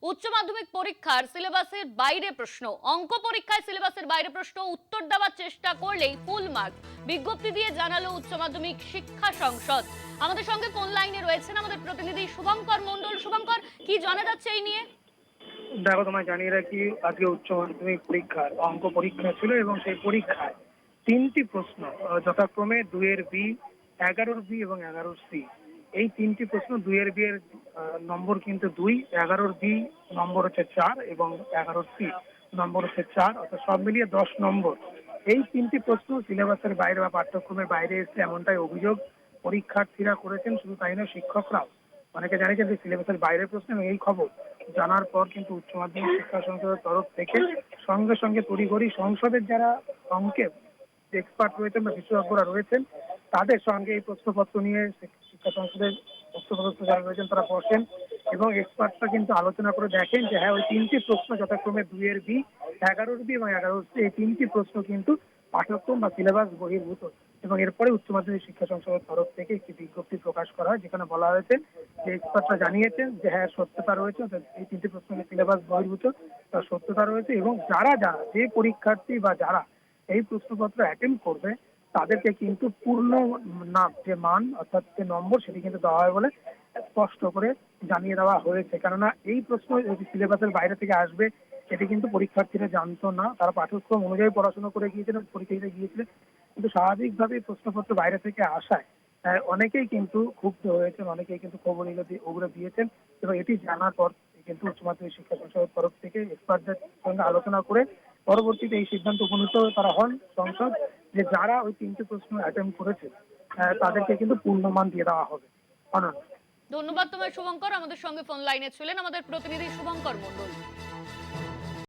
উচ্চ মাধ্যমিক পরীক্ষার সিলেবাসের বাইরে প্রশ্ন, অঙ্ক পরীক্ষায় সিলেবাসের বাইরে প্রশ্ন উত্তর দেওয়ার চেষ্টা করলেই ফুল মার্ক, বিজ্ঞপ্তি দিয়ে জানালো উচ্চ মাধ্যমিক শিক্ষা সংসদ। আমাদের সঙ্গে ফোন লাইনে রয়েছেন আমাদের প্রতিনিধি শুভঙ্কর মণ্ডল। শুভঙ্কর, কি জানা যাচ্ছে এই নিয়ে? দেখো, তোমায় জানিয়ে রাখি, আজকে উচ্চ মাধ্যমিক পরীক্ষার অঙ্ক পরীক্ষা ছিল এবং সেই পরীক্ষায় তিনটি প্রশ্ন যথাক্রমে 2-এর বি, 11-র বি এবং 11-র সি। এই তিনটি প্রশ্ন 2-এর বি এর নম্বর কিন্তু 2, 11-র বি নম্বর হচ্ছে 4 এবং 11-র সি নম্বর হচ্ছে 4, অর্থাৎ সব মিলিয়ে 10 নম্বর। এই তিনটি প্রশ্ন সিলেবাসের বাইরে বা পাঠ্যক্রমের বাইরে এসে এমনটাই অভিযোগ পরীক্ষার্থীরা করেছেন। শুধু তাই নয়, শিক্ষকরাও অনেকে জানিয়েছেন যে সিলেবাসের বাইরের প্রশ্ন। এবং এই খবর জানার পর কিন্তু উচ্চ মাধ্যমিক শিক্ষা সংসদের তরফ থেকে সঙ্গে সঙ্গে তড়িঘড়ি সংসদের যারা অঙ্কে এক্সপার্ট রয়েছেন বা বিশেষজ্ঞরা রয়েছেন তাদের সঙ্গে এই প্রশ্নপত্র নিয়ে শিক্ষা সংসদের প্রশ্নপত্র যারা রয়েছেন তারা বসেন এবং এক্সপার্টরা কিন্তু আলোচনা করে দেখেন যে হ্যাঁ, ওই তিনটি প্রশ্ন যথাক্রমে 2-এর বি, 11-র বি এবং 11-র সি, এই তিনটি প্রশ্ন কিন্তু পাঠ্যক্রম বা সিলেবাস বহির্ভূত। এবং এরপরে উচ্চ মাধ্যমিক শিক্ষা সংসদের তরফ থেকে একটি বিজ্ঞপ্তি প্রকাশ করা হয়, যেখানে বলা হয়েছে যে এক্সপার্টরা জানিয়েছেন যে হ্যাঁ, সত্যতা রয়েছে, অর্থাৎ এই তিনটি প্রশ্নের সিলেবাস বহির্ভূত, তার সত্যতা রয়েছে। এবং যারা যারা যে পরীক্ষার্থী বা যারা এই প্রশ্নপত্র অ্যাটেম্প করবে তাদেরকে কিন্তু পূর্ণ না যে মান অর্থাৎ যে নম্বর সেটি কিন্তু দেওয়া হয় বলে স্পষ্ট করে জানিয়ে দেওয়া হয়েছে। কেননা এই প্রশ্ন যদি সিলেবাসের বাইরে থেকে আসবে এটি কিন্তু পরীক্ষার্থীরা জানতো না। তারা পাঠ্যক্রম অনুযায়ী পড়াশোনা করে গিয়েছিলেন, পরীক্ষা দিতে গিয়েছিলেন, কিন্তু স্বাভাবিকভাবে প্রশ্নপত্র বাইরে থেকে আসায় অনেকেই কিন্তু ক্ষুব্ধ হয়েছেন, অনেকেই কিন্তু খবর ওগুলো দিয়েছেন। এবং এটি জানার পর কিন্তু উচ্চ মাধ্যমিক শিক্ষা সংসদের তরফ থেকে এক্সপার্টদের সঙ্গে আলোচনা করে পরবর্তীতে এই সিদ্ধান্ত উপনীত তারা হন সংসদ, যে যারা ওই তিনটি প্রশ্ন অ্যাটেম্প করেছে তাদেরকে কিন্তু পূর্ণমান দিয়ে দেওয়া হবে। অনন্য। ধন্যবাদ তোমায় শুভঙ্কর। আমাদের সঙ্গে ফোন লাইনে ছিলেন আমাদের প্রতিনিধি শুভঙ্কর মণ্ডল।